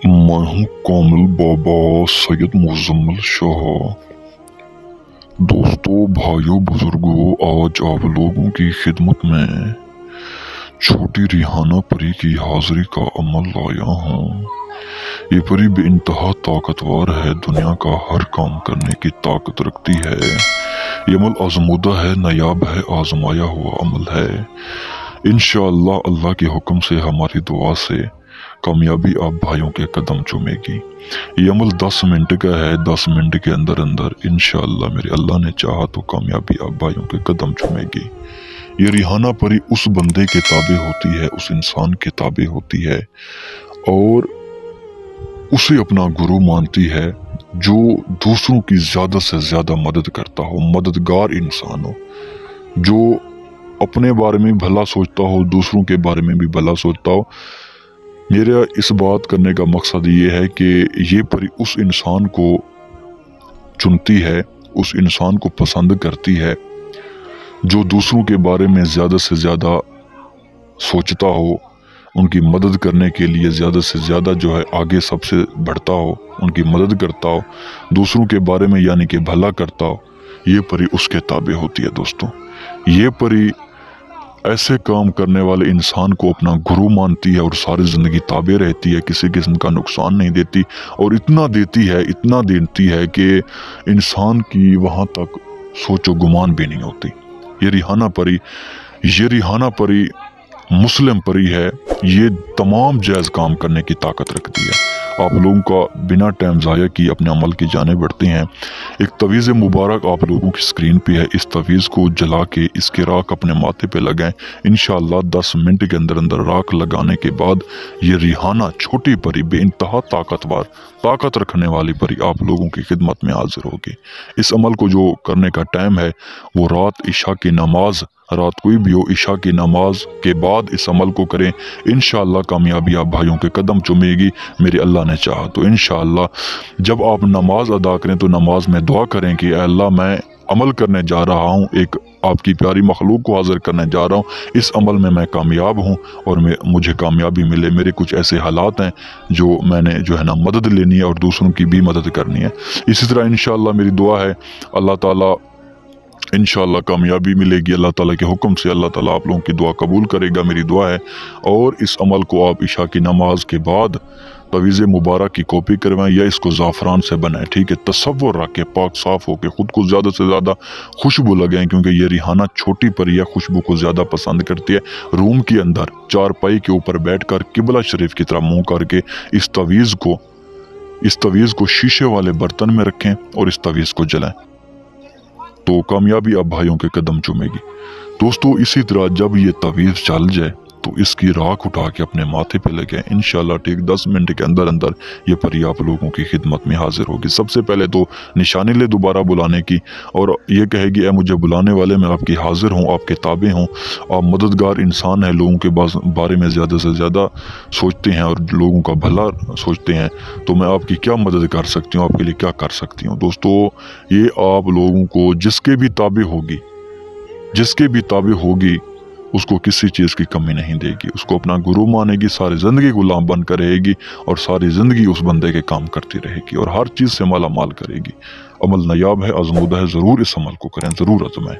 मैं हूँ कामिल बाबा सैयद मुज़म्मिल शाह। दोस्तों, भाइयों, बुजुर्गों, आज आप लोगों की खिदमत में छोटी रिहाना परी की हाजिरी का अमल लाया हूँ। ये परी बेइंतहा ताकतवर है, दुनिया का हर काम करने की ताकत रखती है। ये अमल आजमूदा है, नायाब है, आजमाया हुआ अमल है। इंशाअल्लाह अल्लाह के हुक्म से, हमारी दुआ से कामयाबी आप भाइयों के कदम चूमेगी। ये अमल 10 मिनट का है। 10 मिनट के अंदर अंदर इंशाअल्लाह मेरे अल्लाह ने चाहा तो कामयाबी आप भाइयों के कदम चूमेगी। ये रिहाना परी उस बंदे के ताबे होती है, उस इंसान के ताबे होती है और उसे अपना गुरु मानती है जो दूसरों की ज़्यादा से ज़्यादा मदद करता हो, मददगार इंसान हो, जो अपने बारे में भला सोचता हो, दूसरों के बारे में भी भला सोचता हो। मेरा इस बात करने का मकसद ये है कि ये परी उस इंसान को चुनती है, उस इंसान को पसंद करती है जो दूसरों के बारे में ज़्यादा से ज़्यादा सोचता हो, उनकी मदद करने के लिए ज़्यादा से ज़्यादा जो है आगे सबसे बढ़ता हो, उनकी मदद करता हो, दूसरों के बारे में यानी कि भला करता हो। ये परी उसके ताबे होती है। दोस्तों, ये परी ऐसे काम करने वाले इंसान को अपना गुरु मानती है और सारी ज़िंदगी ताबे रहती है, किसी किस्म का नुकसान नहीं देती और इतना देती है कि इंसान की वहाँ तक सोचो गुमान भी नहीं होती। ये रिहाना परी मुस्लिम परी है। ये तमाम जायज़ काम करने की ताकत रखती है। आप लोगों का बिना टाइम ज़ाया किए अपने अमल की जानिब बढ़ते हैं। एक तवीज़ मुबारक आप लोगों की स्क्रीन पे है। इस तवीज़ को जला के इसके राख अपने माथे पे लगाएं। इंशाअल्लाह 10 मिनट के अंदर अंदर राख लगाने के बाद ये रिहाना छोटी परी बेइंतहा ताकत रखने वाली परी आप लोगों की खिदमत में हाजिर होगी। इस अमल को जो करने का टाइम है वो रात इशा की नमाज, रात कोई भी हो, इशा की नमाज के बाद इस अमल को करें। इंशाअल्लाह कामयाबी आप भाइयों के कदम चूमेगी, मेरे अल्लाह ने चाहा तो। इंशाअल्लाह जब आप नमाज अदा करें तो नमाज में दुआ करें कि अल्लाह मैं अमल करने जा रहा हूँ, एक आपकी प्यारी मखलूक को हाजिर करने जा रहा हूँ, इस अमल में मैं कामयाब हूँ और मुझे कामयाबी मिले। मेरे कुछ ऐसे हालात हैं जो मैंने जो है ना मदद लेनी है और दूसरों की भी मदद करनी है। इसी तरह इंशाअल्लाह मेरी दुआ है अल्लाह ताला इंशाअल्लाह कामयाबी मिलेगी। अल्लाह ताला के हुक्म से अल्लाह ताला आप लोगों की दुआ कबूल करेगा, मेरी दुआ है। और इस अमल को आप इशा की नमाज के बाद तवीज़ मुबारक की कॉपी करवाएं या इसको ज़ाफ़रान से बनाएं, ठीक है। तसव्वुर रख के पाक साफ़ होकर ख़ुद को ज़्यादा से ज़्यादा खुशबू लगाएं, क्योंकि ये रिहाना छोटी परी है, खुशबू को ज़्यादा पसंद करती है। रूम के अंदर चारपाई के ऊपर बैठकर किबला शरीफ की तरफ मुँह करके इस तवीज़ को शीशे वाले बर्तन में रखें और इस तवीज़ को जलाएं तो कामयाबी अब भाइयों के कदम चूमेगी। दोस्तों, इसी तरह जब ये तवीज़ चल जाए तो इसकी राख उठा के अपने माथे पे लगे। इंशाल्लाह ठीक 10 मिनट के अंदर अंदर ये परी आप लोगों की खिदमत में हाजिर होगी। सबसे पहले तो निशानी ले दोबारा बुलाने की और ये कहेगी ए मुझे बुलाने वाले, मैं आपकी हाजिर हूँ, आपके ताबे हूँ, आप मददगार इंसान हैं, लोगों के बारे में ज़्यादा से ज़्यादा सोचते हैं और लोगों का भला सोचते हैं, तो मैं आपकी क्या मदद कर सकती हूँ, आपके लिए क्या कर सकती हूँ। दोस्तों, ये आप लोगों को जिसके भी ताबे होगी उसको किसी चीज़ की कमी नहीं देगी, उसको अपना गुरु मानेगी, सारी ज़िंदगी गुलाम बनकर रहेगी और सारी ज़िंदगी उस बंदे के काम करती रहेगी और हर चीज़ से माला माल करेगी। अमल नायाब है, आजमूदा है, ज़रूर इस अमल को करें, ज़रूर आजमाएं।